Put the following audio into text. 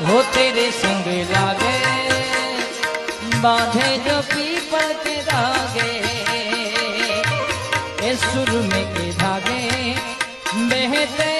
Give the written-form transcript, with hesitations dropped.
हो तेरे संग लागे बांधे जो पीपल के धागे, ए सुर में के धागे बहते